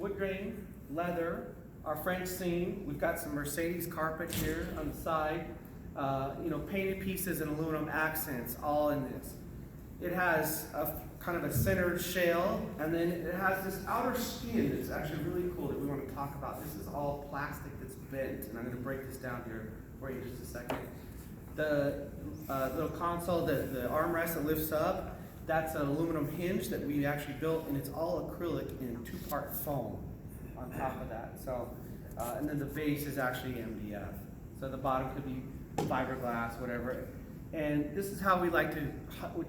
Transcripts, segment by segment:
wood grain, leather, our French seam. We've got some Mercedes carpet here on the side. Painted pieces and aluminum accents all in this. It has a kind of a centered shell, and then it has this outer skin that's actually really cool that we want to talk about. This is all plastic that's bent, and I'm going to break this down here for you in just a second. The little console, the armrest that lifts up, that's an aluminum hinge that we actually built, and it's all acrylic in two-part foam on top of that. So, and then the base is actually MDF. So the bottom could be fiberglass, whatever. And this is how we like to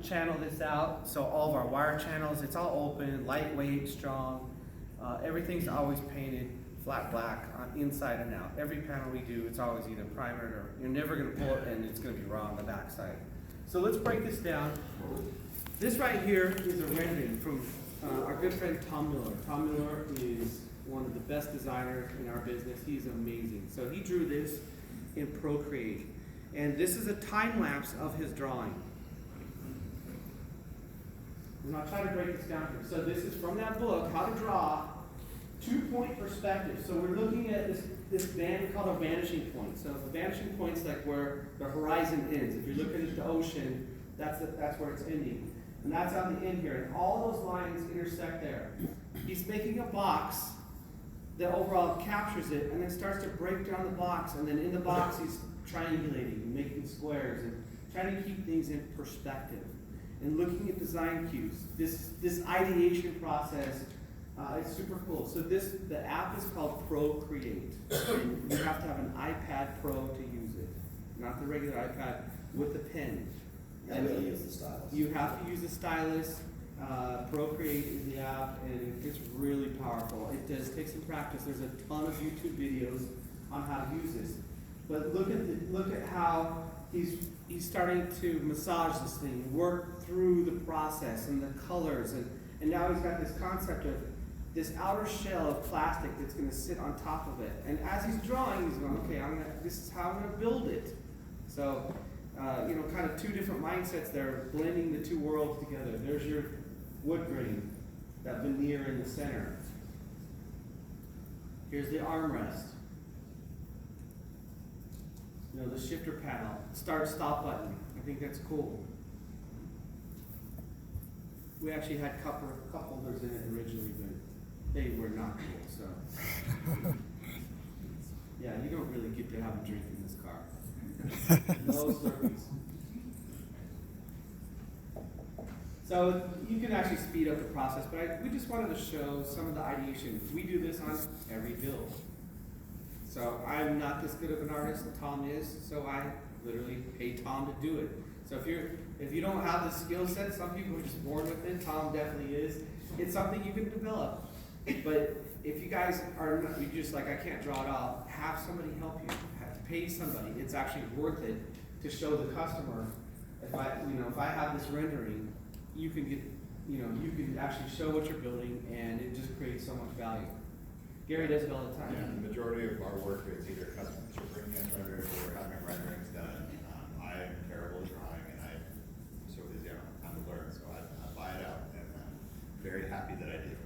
channel this out. So all of our wire channels, it's all open, lightweight, strong. Everything's always painted flat black on inside and out. Every panel we do, it's always either primered or you're never gonna pull it and it's gonna be raw on the backside. So let's break this down. This right here is a rendering from our good friend Tom Miller. Tom Miller is one of the best designers in our business. He's amazing. So he drew this in Procreate. And this is a time lapse of his drawing. And I'll try to break this down here. So this is from that book, How to Draw Two-Point Perspective. So we're looking at this band called a vanishing point. So the vanishing point's like where the horizon ends. If you're looking at the ocean, that's where it's ending. And that's on the end here. And all those lines intersect there. He's making a box that overall captures it and then starts to break down the box. And then in the box, he's triangulating and making squares and trying to keep things in perspective and looking at design cues. This ideation process is super cool. So the app is called Procreate. You have to have an iPad Pro to use it, not the regular iPad with the pen. And really use the stylus. You have to use the stylus. Procreate is the app, and it's really powerful. It does take some practice. There's a ton of YouTube videos on how to use this. But look at how he's starting to massage this thing, work through the process and the colors, and now he's got this concept of this outer shell of plastic that's going to sit on top of it. And as he's drawing, he's going, okay, this is how I'm going to build it. So, kind of two different mindsets there, blending the two worlds together. There's your wood grain, that veneer in the center. Here's the armrest. The shifter panel, start-stop button. I think that's cool. We actually had cup holders in it originally, but they were not cool, so. Yeah, you don't really get to have a drink in this car. No Slurpees. So you can actually speed up the process, but we just wanted to show some of the ideation. We do this on every build. So I'm not this good of an artist, Tom is, so I literally pay Tom to do it. So if you don't have the skill set, some people are just born with it, Tom definitely is. It's something you can develop. But if you guys are not, you're just like, I can't draw it all, have somebody help you. Pay somebody. It's actually worth it to show the customer. If I have this rendering, you can actually show what you're building, and it just creates so much value. Gary does it all the time. Yeah, the majority of our work is either customers are bringing in renderings or having renderings done. I am terrible at drawing, and I'm so busy, I don't have time to learn, so I buy it out, and I'm very happy that I did.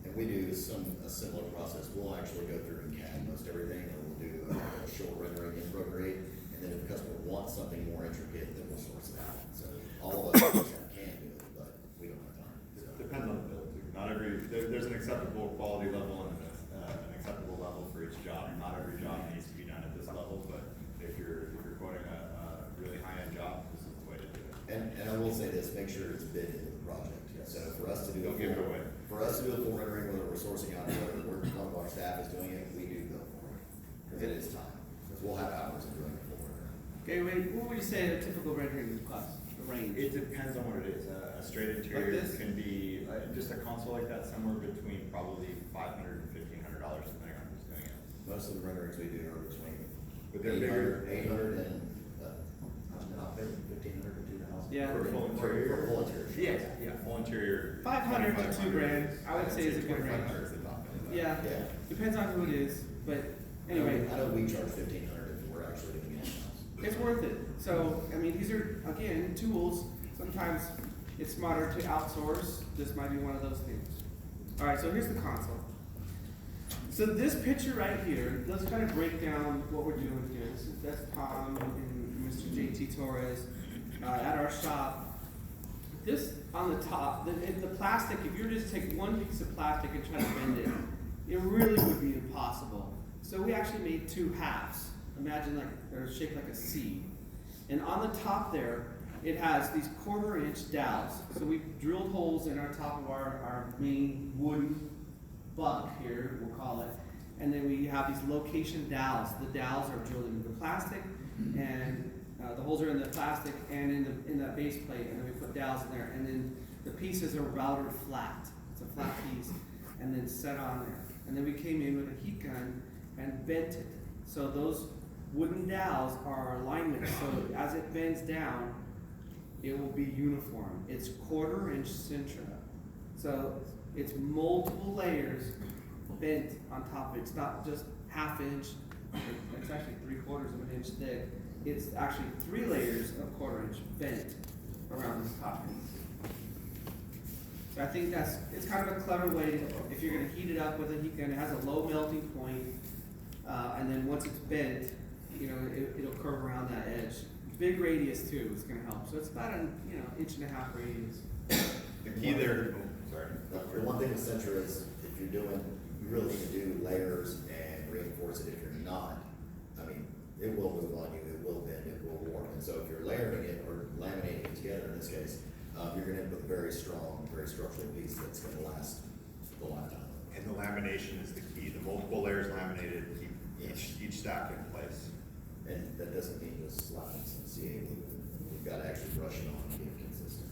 And we do a similar process. We'll actually go through and CAD most everything, and we'll do a short rendering in Procreate, and then if the customer wants something more intricate, then we'll source it out. So all of us can do it, but we don't have time. So. It depends on the build, too. Not there's an acceptable quality level and an acceptable level for each job. Not every job needs to be done at this level, but if you're quoting a really high-end job, this is the way to do it. And I will say this, make sure it's bid into the project. So for us to do Don't give it away. For us to do a full rendering, whether we're sourcing out or whether one of our staff is doing it, we do bill for it. Because it is time. Because we'll have hours of doing a full rendering. Okay, wait, what would you say a typical rendering would cost? The range? It depends on what it is. A straight interior Like this? can be just a console like that, somewhere between probably $500 and $1,500, depending on who's doing it. Most of the renderings we do are between But they're bigger. 800 and not bigger, 1,500 to 2,000. Yeah. For full interior. For full interior. Yeah, full interior. 500 to 2 grand, I would say is a good range. 2,500 is the top end of that. Yeah, Yeah. depends on who it is, but anyway, I know we charge 1,500 if we're actually doing it in-house. it's worth it. So, these are, again, tools. Sometimes it's smarter to outsource. This might be one of those things. All right, so here's the console. So this picture right here, let's kind of break down what we're doing here. That's Tom and Mr. JT Torres at our shop. This on the top, the plastic, if you were to just take one piece of plastic and try to bend it, it really would be impossible. So we actually made two halves. Imagine like they're shaped like a C. And on the top there, it has these 1/4-inch dowels. So we drilled holes in our top of our main wooden buck here, we'll call it. And then we have these location dowels. The dowels are drilled into the plastic, and the holes are in the plastic and in the base plate, and then we put dowels in there. And then the pieces are routed flat. It's a flat piece, and then set on there. And then we came in with a heat gun and bent it. So those wooden dowels are our alignment. So as it bends down, it will be uniform. It's 1/4-inch Sintra. So it's multiple layers bent on top of it. It's not just 1/2 inch. It's actually 3/4 of an inch thick. It's actually 3 layers of 1/4 inch bent around this top piece. So I think it's kind of a clever way, if you're gonna heat it up with a heat gun, it has a low melting point, and then once it's bent, you know, it'll curve around that edge. Big radius too is gonna help. So it's about an 1.5 inch radius. The key there, sorry. The one thing with Sintra is, if you're doing, you really need to do layers and reinforce it. If you're not, I mean, it will move on you, it will bend, it will warp. And so if you're layering it or laminating it together in this case, you're gonna end up with a very strong, very structural piece that's gonna last the lifetime. And the lamination is the key. The multiple layers laminated keep each stack in place. And that doesn't mean just slapping some CA glue. You've got to actually brush it on and get it consistent.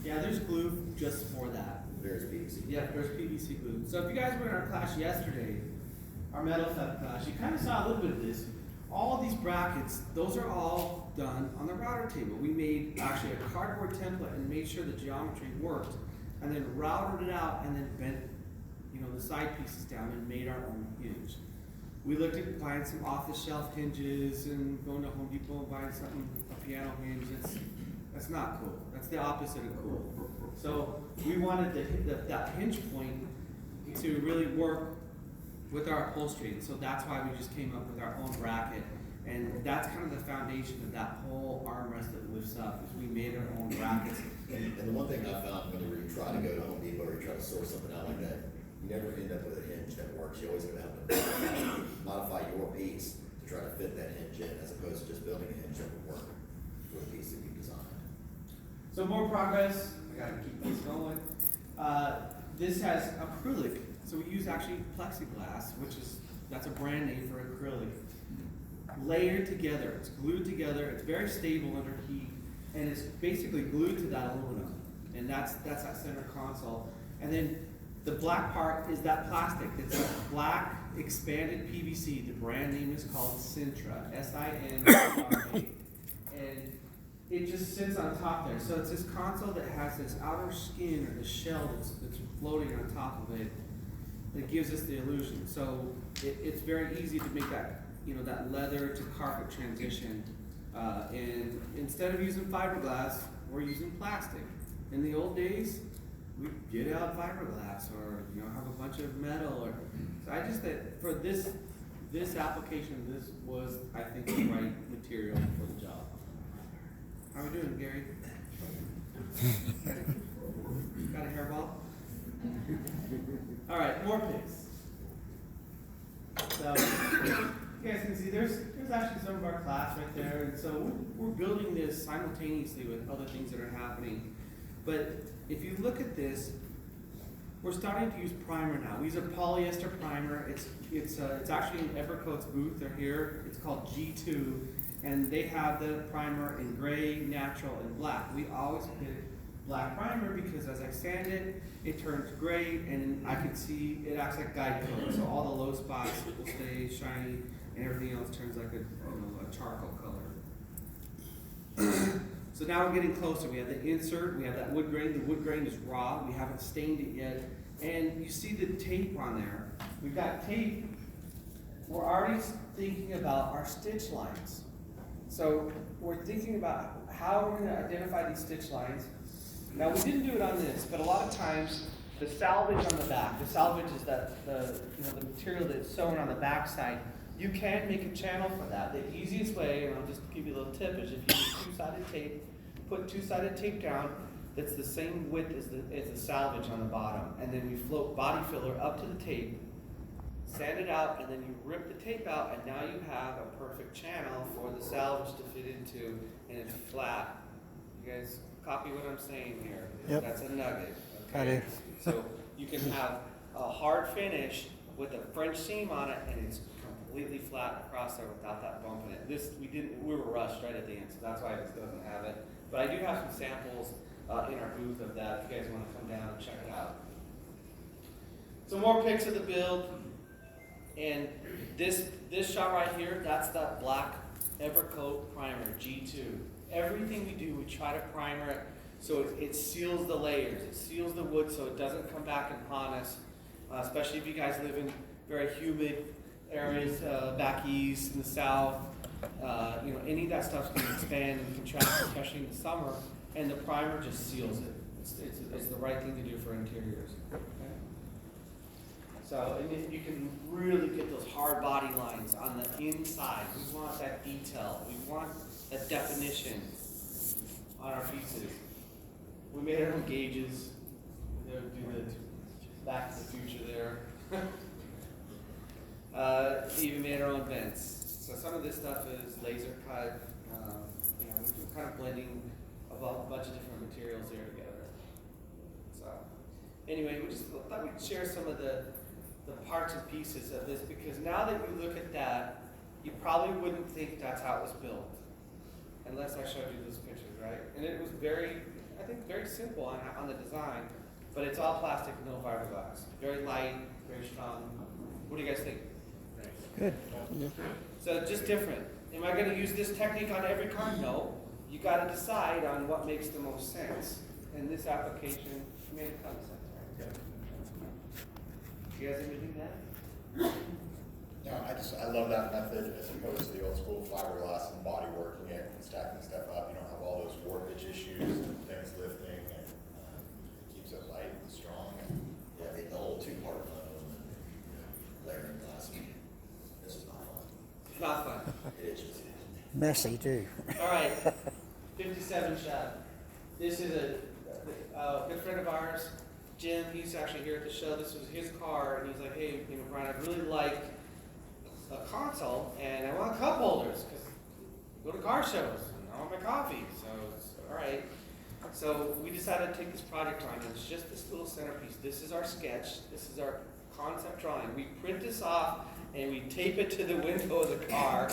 Yeah, there's glue just for that. There's PVC. Yeah, there's PVC glue. So if you guys were in our class yesterday, our metal fab class, you kind of saw a little bit of this. All of these brackets, those are all done on the router table. We made actually a cardboard template and made sure the geometry worked, and then routed it out and then bent, the side pieces down and made our own hinge. We looked at buying some off-the-shelf hinges and going to Home Depot and buying something, a piano hinge. That's not cool. That's the opposite of cool. So we wanted to hit that hinge point to really work with our upholstery. So that's why we just came up with our own bracket. And that's kind of the foundation of that whole armrest that lifts up, is we made our own brackets. And the one thing I found whenever you try to go to Home Depot or you try to source something out like that, you never end up with a hinge that works. You always gonna have to modify your piece to try to fit that hinge in, as opposed to just building a hinge that would work for the piece that you designed. So more progress. I gotta keep this going. This has acrylic. So we use actually plexiglass, that's a brand name for acrylic. Layered together, it's glued together, it's very stable under heat, and it's basically glued to that aluminum. And that's that center console. And then the black part is that plastic. It's a black expanded PVC. The brand name is called Sintra, S-I-N-T-R-A. And it just sits on top there. So it's this console that has this outer skin or the shell that's floating on top of it that gives us the illusion. So it's very easy to make that, that leather to carpet transition. And instead of using fiberglass, we're using plastic. In the old days, we get out fiberglass or have a bunch of metal. Or so I just that for this application, this was, I think, the right material for the job. How are we doing, Gary? Got a hairball? All right, more picks. So you guys can see there's actually some of our class right there, and so we're building this simultaneously with other things that are happening. But if you look at this, we're starting to use primer now. We use a polyester primer. It's actually in Evercoat's booth. They're here. It's called G2, and they have the primer in gray, natural, and black. We always pick black primer because as I sand it, it turns gray, and I can see it acts like guide color. So all the low spots will stay shiny, and everything else turns like a charcoal color. So now we're getting closer. We have the insert, we have that wood grain. The wood grain is raw. We haven't stained it yet. And you see the tape on there. We've got tape. We're already thinking about our stitch lines. So we're thinking about how we're going to identify these stitch lines. Now we didn't do it on this, but a lot of times The salvage on the back, the salvage is the material that's sewn on the back side. You can make a channel for that. The easiest way, and I'll just give you a little tip, is if you use two-sided tape, put two-sided tape down that's the same width as the salvage on the bottom, and then you float body filler up to the tape, sand it out, and then you rip the tape out, and now you have a perfect channel for the salvage to fit into, and it's flat. You guys copy what I'm saying here? Yep. That's a nugget. Okay? I do. So you can have a hard finish with a French seam on it, and it's completely flat across there without that bump in it. We were rushed right at the end, so that's why this doesn't have it. But I do have some samples in our booth of that if you guys want to come down and check it out. Some more pics of the build. And this shot right here, that's that black Evercoat primer, G2. Everything we do, we try to primer it so it seals the layers. It seals the wood so it doesn't come back and haunt us, especially if you guys live in very humid areas, back east, in the south. Any of that stuff's going to expand and contract, especially in the summer, and the primer just seals it. It's the right thing to do for interiors. Okay? So, and then you can really get those hard body lines on the inside. We want that detail. We want that definition on our pieces. We made our own gauges. We do the Back to the Future there. We even made our own vents. So some of this stuff is laser cut. We're kind of blending a bunch of different materials here together. So anyway, we just thought we'd share some of the parts and pieces of this, because now that you look at that, you probably wouldn't think that's how it was built, unless I showed you those pictures, right? And it was very simple on the design, but it's all plastic, no fiberglass. Very light, very strong. What do you guys think? Good. So just different. Am I going to use this technique on every car? No. You got to decide on what makes the most sense. In this application, it made a ton of sense, right? You guys ever do that? No, I love that method as opposed to the old school fiberglass and body working it and stacking stuff up. You don't have all those warpage issues and things lifting, and it keeps it light and strong. Yeah, the whole two-part foam and layering glass. This is not fun. It's not fun. It itches. Messy too. All right, 57 shot. This is a good friend of ours, Jim. He's actually here at the show. This was his car, and he's like, "Hey, Brian, I'd really like a console, and I want cup holders because I go to car shows and I want my coffee." So it's all right. So we decided to take this project on, and it's just this little centerpiece. This is our sketch. This is our concept drawing. We print this off and we tape it to the window of the car.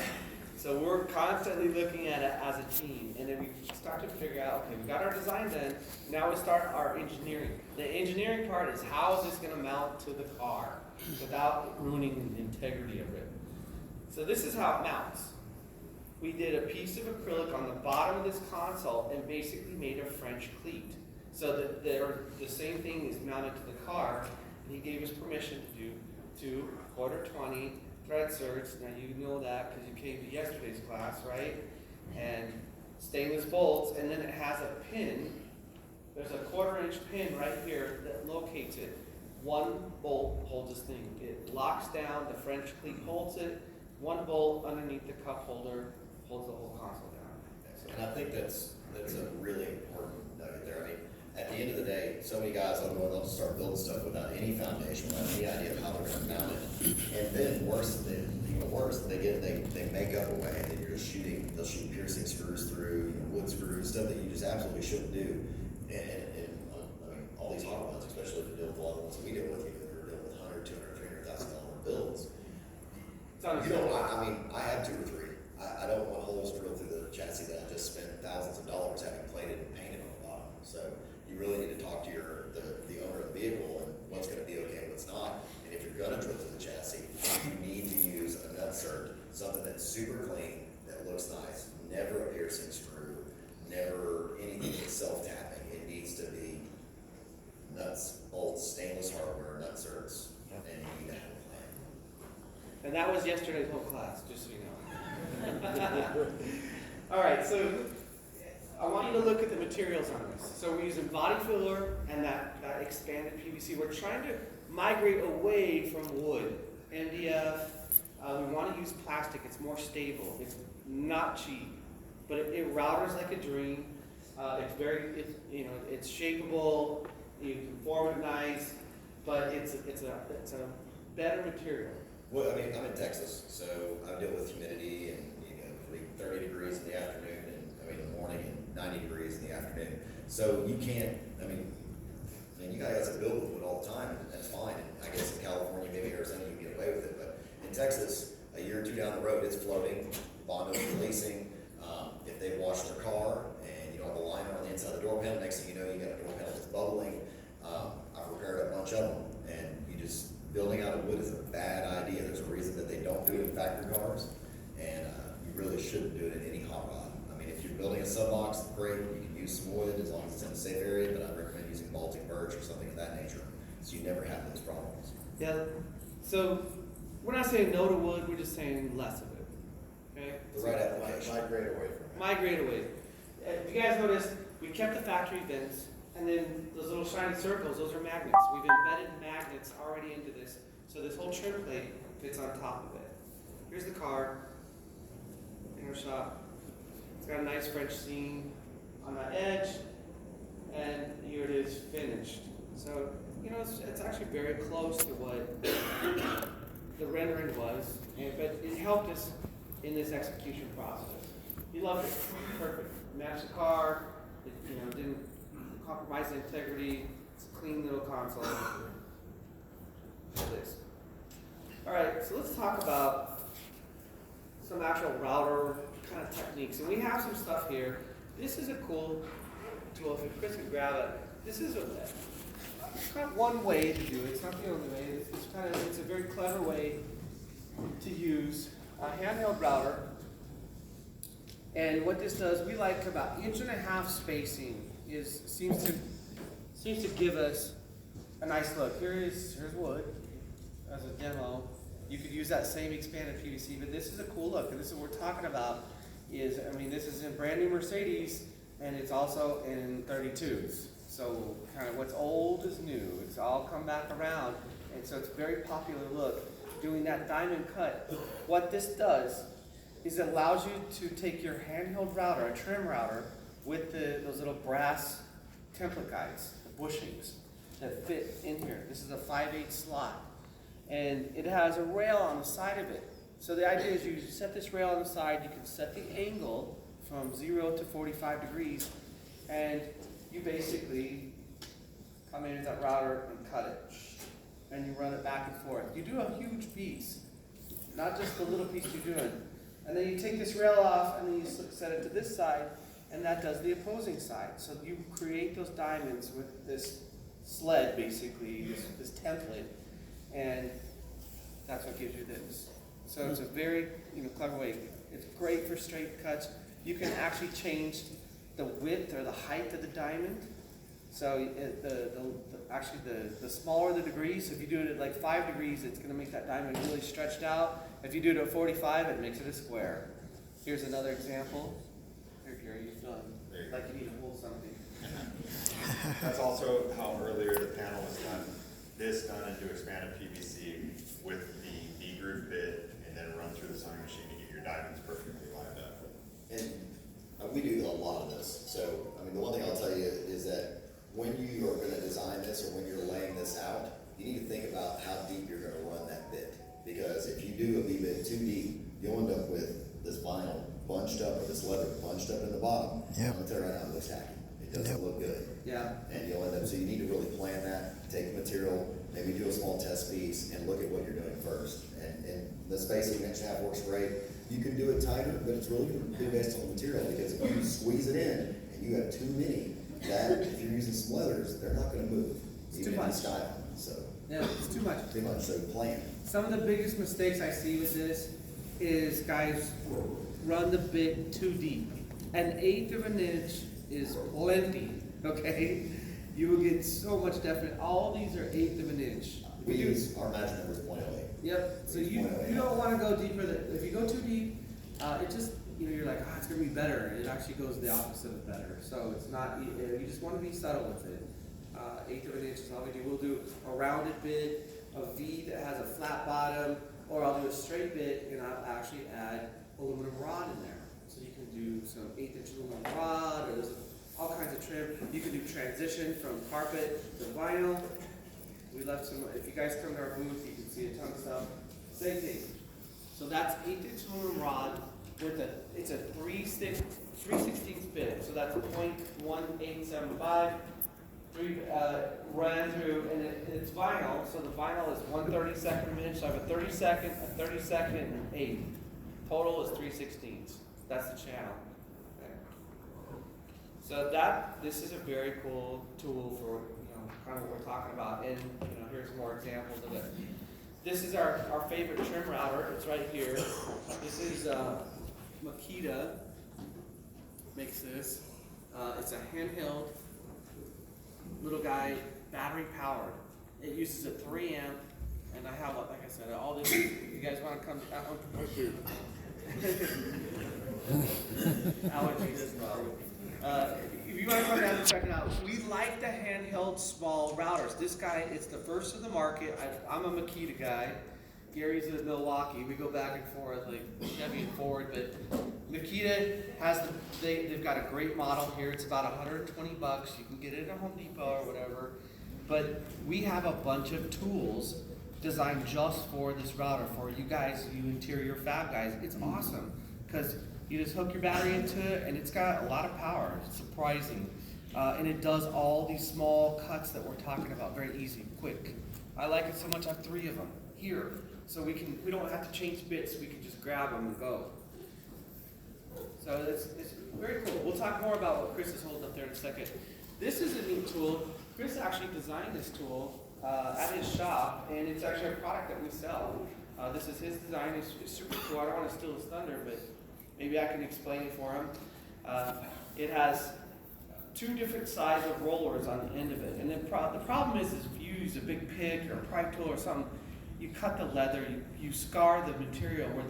So we're constantly looking at it as a team, and then we start to figure out, okay, we got our design done, now we start our engineering. The engineering part is how is this going to mount to the car without ruining the integrity of it. So this is how it mounts. We did a piece of acrylic on the bottom of this console and basically made a French cleat. So that the same thing is mounted to the car, and he gave us permission to do 2 1/4-20 thread surds. Now you know that because you came to yesterday's class, right? And stainless bolts, and then it has a pin. There's a 1/4-inch pin right here that locates it. One bolt holds this thing. It locks down, the French cleat holds it. One bolt underneath the cup holder holds the whole console down. And I think that's a really important nugget there. I mean, at the end of the day, so many guys on one level start building stuff without any foundation, without any idea of how they're going to mount it. And then even worse, they make up a way, and then you're just they'll shoot piercing screws through, wood screws, stuff that you just absolutely shouldn't do. And I mean, all these hard ones, especially if you deal with a lot of the ones that we deal with, you're dealing with $100,000, $200,000, $300,000 builds. I mean, I have 2 or 3. I don't want holes drilled through the chassis that I just spent thousands of dollars having plated and painted on the bottom. So you really need to talk to the owner of the vehicle and what's going to be okay and what's not. And if you're going to drill through the chassis, you need to use a nut cert, something that's super clean, that looks nice, never a piercing screw, never anything that's self-tapping. It needs to be nuts, bolts, stainless hardware, nut certs, and you need to have a plan. And that was yesterday's whole class, just so you know. All right, so I want you to look at the materials on this. So we're using body filler and that expanded PVC. We're trying to migrate away from wood. MDF, we want to use plastic. It's more stable. It's not cheap, but it routers like a dream. It's shapeable. You can form it nice, but it's a better material. Well, I mean, I'm in Texas, so I deal with humidity and, 30 degrees in the afternoon in the morning and 90 degrees in the afternoon. So you can't, you guys build with wood all the time, and that's fine. And I guess in California, maybe Arizona, you can get away with it, but in Texas, a year or two down the road, it's floating, Bondo's releasing. If they wash their car and you don't have a liner on the inside of the door panel, next thing you know, you got a door panel that's bubbling. I've repaired a bunch of them, and building out of wood is a bad idea. There's a reason that they don't do it in factory cars, and you really shouldn't do it in any hot rod. If you're building a sub-box, great, you can use some wood as long as it's in a safe area, but I'd recommend using Baltic birch or something of that nature, so you never have those problems. Yeah. So we're not saying no to wood. We're just saying less of it. Okay. The right application. Migrate away from it. Migrate away. If you guys notice, we kept the factory vents, and then those little shiny circles, those are magnets. We've embedded magnets already into this, so this whole trim plate fits on top of it. Here's the car, inner shop. It's got a nice French seam on that edge, and here it is finished. So, it's actually very close to what the rendering was, but it helped us in this execution process. He loved it. Perfect. Matched the car. It didn't compromise the integrity. It's a clean little console. This. All right, so let's talk about some actual router kind of techniques. And we have some stuff here. This is a cool tool. If Chris can grab it, this is it's kind of one way to do it. It's not the only way. It's a very clever way to use a handheld router. And what this does, we like about 1.5 inch spacing. Seems to give us a nice look. Here's wood as a demo. You could use that same expanded PVC, but this is a cool look. And this is what we're talking about. This is in brand new Mercedes, and it's also in 32s. So kind of what's old is new. It's all come back around, and so it's a very popular look. Doing that diamond cut. What this does is it allows you to take your handheld router, a trim router, with those little brass template guides, the bushings that fit in here. This is a 5/8 slot, and it has a rail on the side of it. So the idea is you set this rail on the side, you can set the angle from 0 to 45 degrees, and you basically come in with that router and cut it, and you run it back and forth. You do a huge piece, not just the little piece you're doing. And then you take this rail off, and then you set it to this side, and that does the opposing side. So you create those diamonds with this sled, basically, this template, and that's what gives you this. So it's a very clever way. It's great for straight cuts. You can actually change the width or the height of the diamond. So the smaller the degrees, so if you do it at like 5 degrees, it's going to make that diamond really stretched out. If you do it at 45, it makes it a square. Here's another example. Here, Gary, you've done. Like you need to pull something. That's also how earlier the panel was done. This done into expanded PVC with the V-groove bit, and then run through the sewing machine to get your diamonds perfectly lined up. And we do a lot of this. So, the one thing I'll tell you is that when you are going to design this or when you're laying this out, you need to think about how deep you're going to run that bit. Because if you do a V-bit too deep, you'll end up with this vinyl bunched up or this leather bunched up in the bottom. Yep. I'm going to tell you right now, it looks tacky. It doesn't look good. Yeah. And you'll end up, so you need to really plan that, take the material, maybe do a small test piece, and look at what you're doing first. And the spacing 1.5 inch works great. You can do it tighter, but it's really going to be based on the material, because if you squeeze it in and you have too many, that if you're using some leathers, they're not going to move. It's even too if you much. style them. So Yeah, it's too much. too much. So plan. Some of the biggest mistakes I see with this is guys run the bit too deep. 1/8 of an inch is plenty, okay? You will get so much definite. All these are 1/8 of an inch. We use our match number is 0.08. Yep, so you don't want to go deeper than, if you go too deep, you're like, it's gonna be better. It actually goes the opposite of better. So it's not, you just wanna be subtle with it. 1/8 of an inch is all we do. We'll do a rounded bit, a V that has a flat bottom, or I'll do a straight bit and I'll actually add aluminum rod in there. So you can do some 1/8 inch aluminum rod, or there's all kinds of trim. You can do transition from carpet to vinyl. We left some, if you guys come to our booth, you can see a ton of stuff. Same thing. So that's 1/8 inch aluminum rod with it's a 3/16 bit. So that's 0.1875. Ran through, and it's vinyl, so the vinyl is 1/32 of an inch. So I have a 32nd, a 32nd, and an 1/8. Total is 3/16. That's the channel. Okay. So this is a very cool tool for kind of what we're talking about. And here's more examples of it. This is our favorite trim router. It's right here. This is Makita makes this. It's a handheld little guy, battery powered. It uses a 3 amp, and I have, like I said, all this. You guys want to come? Allergies as well. If you want to come down and check it out, we like the handheld small routers. This guy, it's the first in the market. I'm a Makita guy. Gary's in Milwaukee. We go back and forth, like Chevy and Ford, but Makita has they've got a great model here. It's about $120. You can get it at Home Depot or whatever. But we have a bunch of tools designed just for this router, for you guys, you interior fab guys. It's awesome because you just hook your battery into it, and it's got a lot of power. It's surprising. And it does all these small cuts that we're talking about very easy, quick. I like it so much. I have 3 of them here. So we don't have to change bits, we can just grab them and go. So it's very cool. We'll talk more about what Chris is holding up there in a second. This is a neat tool. Chris actually designed this tool at his shop, and it's actually a product that we sell. This is his design. It's super cool. I don't want to steal his thunder, but maybe I can explain it for him. It has 2 different size of rollers on the end of it. And the problem is if you use a big pick or a pry tool or something, you cut the leather, you scar the material where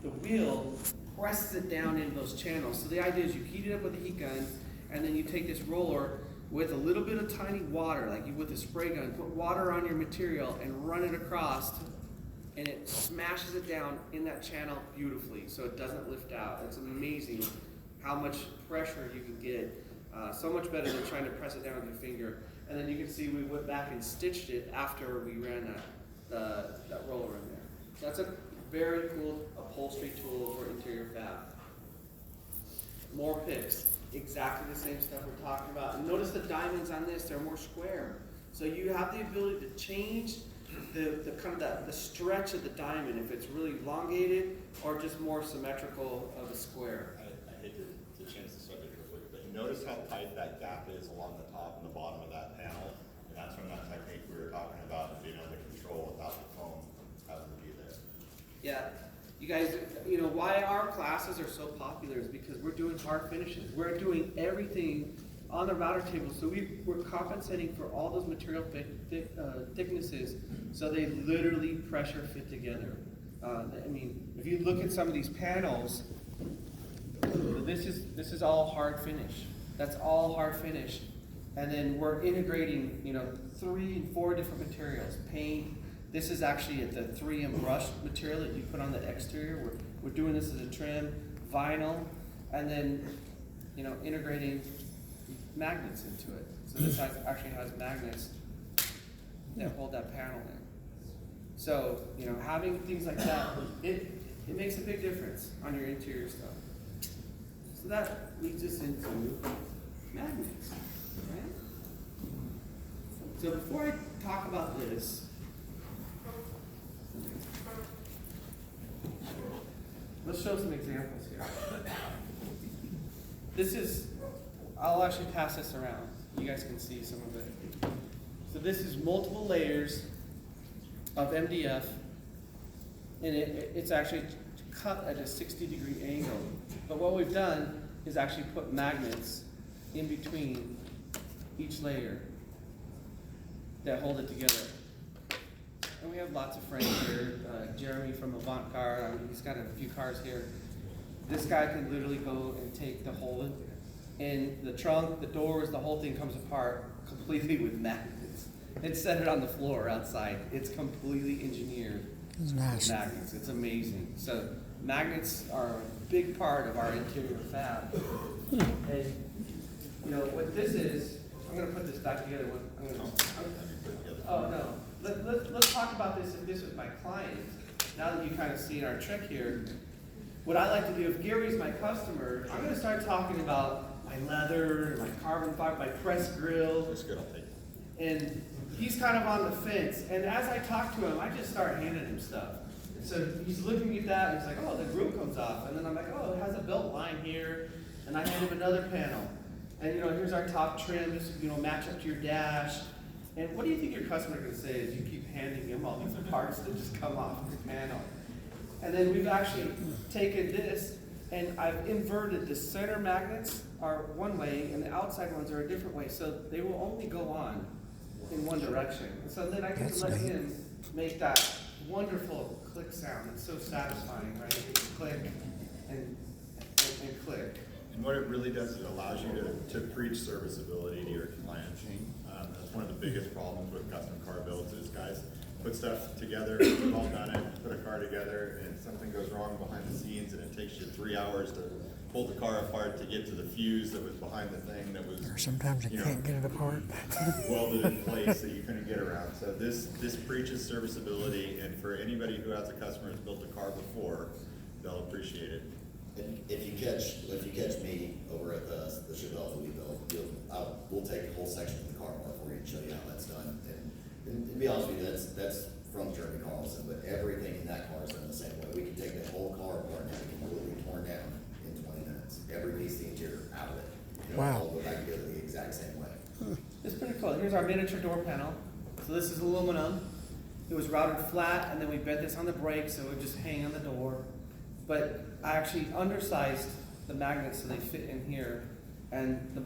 the wheel presses it down into those channels. So the idea is you heat it up with a heat gun, and then you take this roller with a little bit of tiny water, like you with a spray gun, put water on your material and run it across, and it smashes it down in that channel beautifully, so it doesn't lift out. It's amazing how much pressure you can get. So much better than trying to press it down with your finger. And then you can see we went back and stitched it after we ran that roller in there. That's a very cool upholstery tool for interior fab. More picks, exactly the same stuff we're talking about. And notice the diamonds on this, they're more square. So you have the ability to change the kind of the stretch of the diamond, if it's really elongated or just more symmetrical of a square. I hate to change the subject real quick, but notice how tight that gap is along the top and the bottom of that panel. And that's from that technique we were talking about, being able to control without the foam having to be there. Yeah, you guys, why our classes are so popular is because we're doing hard finishes. We're doing everything on the router table, so we're compensating for all those material thicknesses, so they literally pressure fit together. If you look at some of these panels, this is all hard finish. That's all hard finish, and then we're integrating 3 and 4 different materials. Paint. This is actually the 3M brush material that you put on the exterior. We're doing this as a trim, vinyl, and then integrating magnets into it. So this actually has magnets that hold that panel in. So having things like that, it makes a big difference on your interior stuff. So that leads us into magnets, right? So before I talk about this, let's show some examples here. I'll actually pass this around. You guys can see some of it. So this is multiple layers of MDF, and it's actually cut at a 60-degree angle. But what we've done is actually put magnets in between each layer that hold it together. And we have lots of friends here. Jeremy from Avant Car, he's got a few cars here. this guy can literally go and take the whole, and the trunk, the doors, the whole thing comes apart completely with magnets. And set it on the floor outside. It's completely engineered with Nice. magnets. It's amazing. So magnets are a big part of our interior fab. And you know what this is? I'm gonna put this back together. Oh no. Let's talk about this. If this was my client, now that you kind of seen our trick here, what I like to do, if Gary's my customer, I'm gonna start talking about my leather, my carbon fiber, my press grill. That's good, I'll take it. And he's kind of on the fence. And as I talk to him, I just start handing him stuff. And so he's looking at that and he's like, oh, the grill comes off. And then I'm like, oh, it has a belt line here. And I hand him another panel. And you know, here's our top trim, just, you know, match up to your dash. And what do you think your customer can say as you keep handing him all these parts that just come off the panel? And then we've actually taken this and I've inverted the center magnets are one way and the outside ones are a different way. So they will only go on in one direction. And so then I get to let him make that wonderful click sound. It's so satisfying, right? You click and click. And what it really does is it allows you to preach serviceability to your clients. That's one of the biggest problems with custom car builds is guys put stuff together, we've all done it, put a car together and something goes wrong behind the scenes and it takes you 3 hours to pull the car apart to get to the fuse that was behind the thing that was, Or sometimes you can't get it apart. welded in place that you couldn't get around. So this preaches serviceability, and for anybody who has a customer who's built a car before, they'll appreciate it. And if you catch me over at the Chevelle that we built, we'll take the whole section of the car apart for you and show you how that's done. And to be honest with you, that's from Jeremy Carlson, but everything in that car is done the same way. We can take that whole car apart and have it completely torn down in 20 minutes. Every piece of the interior out of it. You know, Wow. all go back together the exact same way. It's pretty cool. Here's our miniature door panel. So this is aluminum. It was routed flat, and then we bent this on the brake so it would just hang on the door. But I actually undersized the magnets so they fit in here, and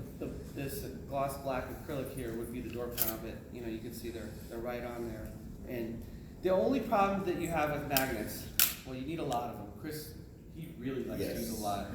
this gloss black acrylic here would be the door panel. But you know, you can see they're right on there. And the only problem that you have with magnets, well, you need a lot of them. Chris, he really likes to use a lot.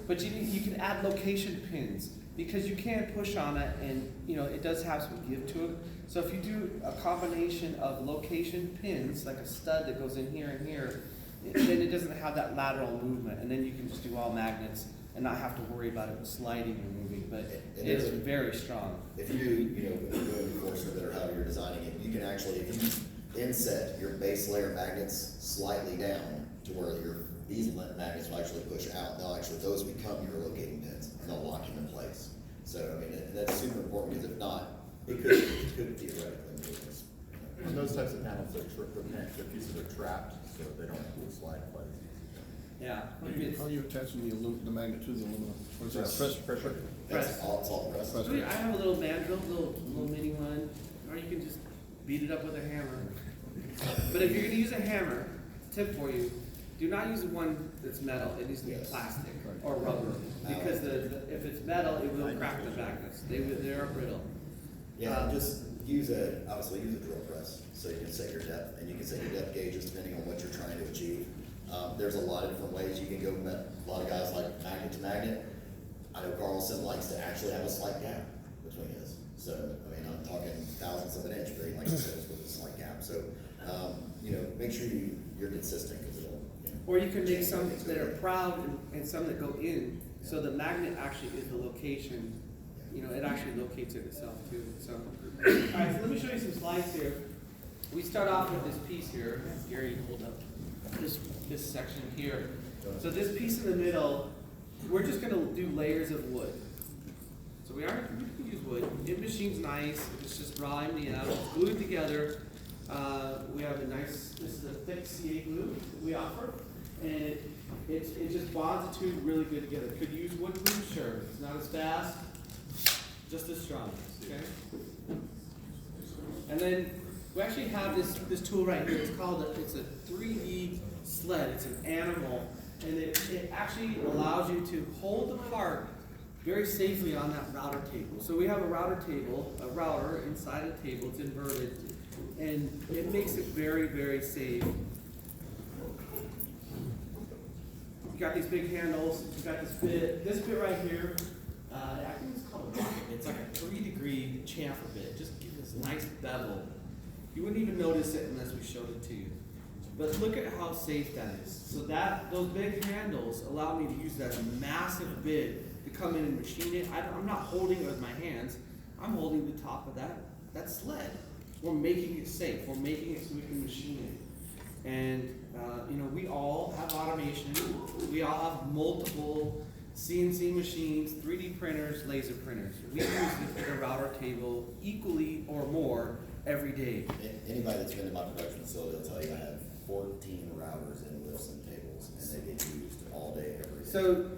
But you can add location pins because you can push on it, and you know it does have some give to it. So if you do a combination of location pins, like a stud that goes in here and here, then it doesn't have that lateral movement, and then you can just do all magnets and not have to worry about it sliding or moving. But it is very strong. If you do, you know, with the moving force or however you're designing it, you can actually, if you inset your base layer magnets slightly down to where these magnets will actually push out, those become your locating pins and they'll lock you in place. So, I mean, and that's super important because if not, it could theoretically move. And those types of panels, the pieces are trapped, so they don't slide quite as easy. Yeah. How are you attaching the magnet to the aluminum? What is that? Pressure. That's all the rest. Press. I have a little mandrel, little mini one, or you can just beat it up with a hammer. But if you're gonna use a hammer, tip for you, do not use one that's metal. It needs to be plastic or rubber, because if it's metal, it will crack the magnets. They are brittle. Yeah, just obviously use a drill press so you can set your depth, and you can set your depth gauges depending on what you're trying to achieve. There's a lot of different ways you can go. A lot of guys like magnet to magnet. I know Carlson likes to actually have a slight gap between his. So, I mean, I'm talking thousandths of an inch, but he likes to set us with a slight gap. So, you know, make sure you're consistent because it'll. You know, Or you can make some that are proud and some that go in, so the magnet actually is the location. You know, it actually locates it itself too. So, all right, so let me show you some slides here. We start off with this piece here. Gary, hold up this section here. So this piece in the middle, we're just going to do layers of wood. So we can use wood. It machines nice. It's just raw MDF. It's glued together. We have a nice. This is a thick CA glue that we offer, and it just bonds the two really good together. Could you use wood glue? Sure. It's not as fast. Just as strong, okay? And then we actually have this tool right here. It's a 3D sled. It's an animal, and it actually allows you to hold the part very safely on that router table. So we have a router inside a table. It's inverted, and it makes it very, very safe. you got these big handles, you got this bit right here, I think it's called a rocket bit. It's like a 3-degree chamfer bit, just give this nice bevel. You wouldn't even notice it unless we showed it to you. But look at how safe that is. So those big handles allow me to use that massive bit to come in and machine it. I'm not holding it with my hands, I'm holding the top of that sled. We're making it safe, we're making it so we can machine it. And we all have automation, we all have multiple CNC machines, 3D printers, laser printers. We use the router table equally or more every day. Anybody that's been to my production facility will tell you I have 14 routers and lifts and tables, and they get used all day, every day. So,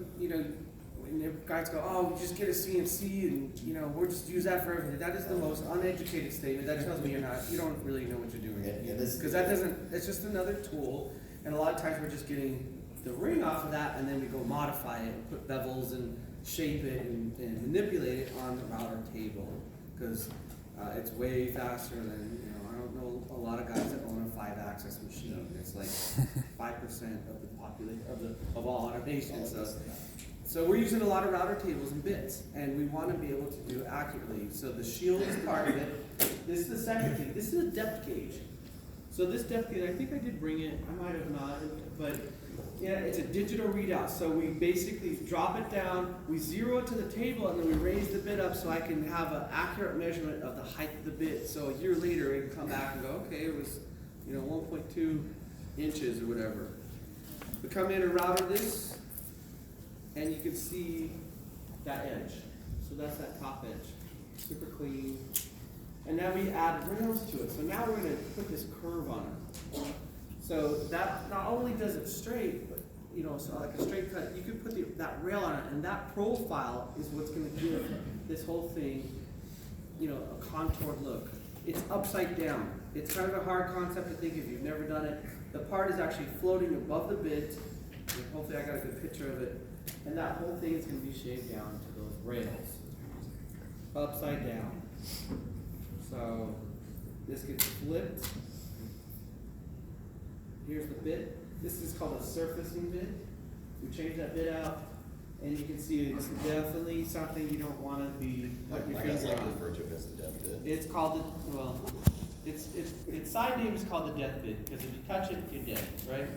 when the guys go, oh, we just get a CNC and, we'll just use that for everything. That is the most uneducated statement. That tells me you don't really know what you're doing. Because it's just another tool, and a lot of times we're just getting the ring off of that, and then we go modify it, put bevels and shape it and manipulate it on the router table. Because it's way faster than, I don't know a lot of guys that own a 5-axis machine. It's like 5% of the population, of all automation. So we're using a lot of router tables and bits, and we want to be able to do accurately. So the shield is part of it. This is the second thing. This is a depth gauge. So this depth gauge, I think I did bring it. I might have not, but yeah, it's a digital readout. So we basically drop it down, we zero it to the table, and then we raise the bit up so I can have an accurate measurement of the height of the bit. So a year later, it can come back and go, okay, it was 1.2 inches or whatever. We come in and router this, and you can see that edge. So that's that top edge. Super clean. And now we add rails to it. So now we're going to put this curve on it. So that not only does it straight, but so like a straight cut, you can put that rail on it, and that profile is what's going to give this whole thing, a contoured look. It's upside down. It's kind of a hard concept to think if you've never done it. The part is actually floating above the bit. And hopefully I got a good picture of it. And that whole thing is going to be shaved down to those rails. Upside down. So this gets flipped. Here's the bit. This is called a surfacing bit. We change that bit out, and you can see it's definitely something you don't want to be putting your finger on. refer to it as the depth bit. It's called its side name is called the death bit, because if you touch it, you're dead, right?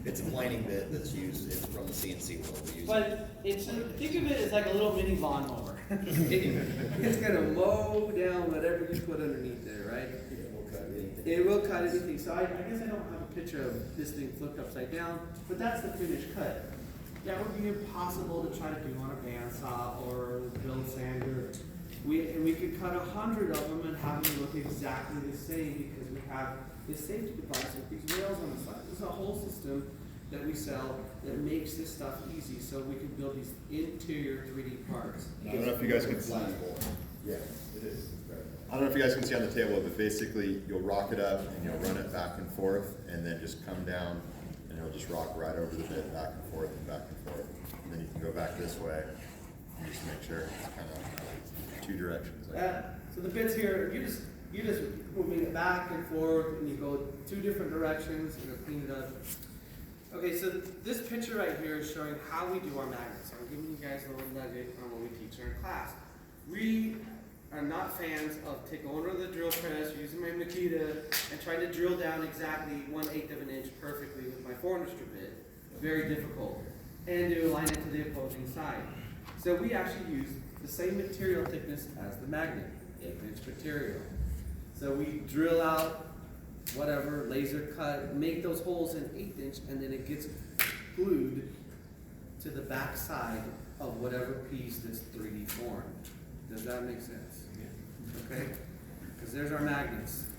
It's a planing bit that's used, it's from the CNC world. We use But think of it as like a little mini lawnmower. It's gonna mow down whatever you put underneath there, right? It will cut anything. It will cut anything. So I guess I don't have a picture of this thing flipped upside down, but that's the finished cut. That would be impossible to try to do on a bandsaw or a drill sander. We could cut 100 of them and have them look exactly the same because we have this safety device with these rails on the side. This is a whole system that we sell that makes this stuff easy so we can build these interior 3D parts. I don't know if you guys can see. Yeah, it is. I don't know if you guys can see on the table, but basically you'll rock it up and you'll run it back and forth, and then just come down, and it'll just rock right over the bit, back and forth and back and forth. And then you can go back this way and just make sure it's kind of 2 directions. So the bits here, you're just moving it back and forth, and you go 2 different directions, and clean it up. Okay, so this picture right here is showing how we do our magnets. I'm giving you guys a little nugget on what we teach in our class. We are not fans of taking over the drill press, using my Makita, and trying to drill down exactly 1/8 of an inch perfectly with my Formister bit. Very difficult. And to align it to the opposing side. So we actually use the same material thickness as the magnet, 1/8 material. So we drill out whatever, laser cut, make those holes in 1/8 inch, and then it gets glued to the back side of whatever piece that's 3D formed. Does that make sense? Okay? Because there's our magnets.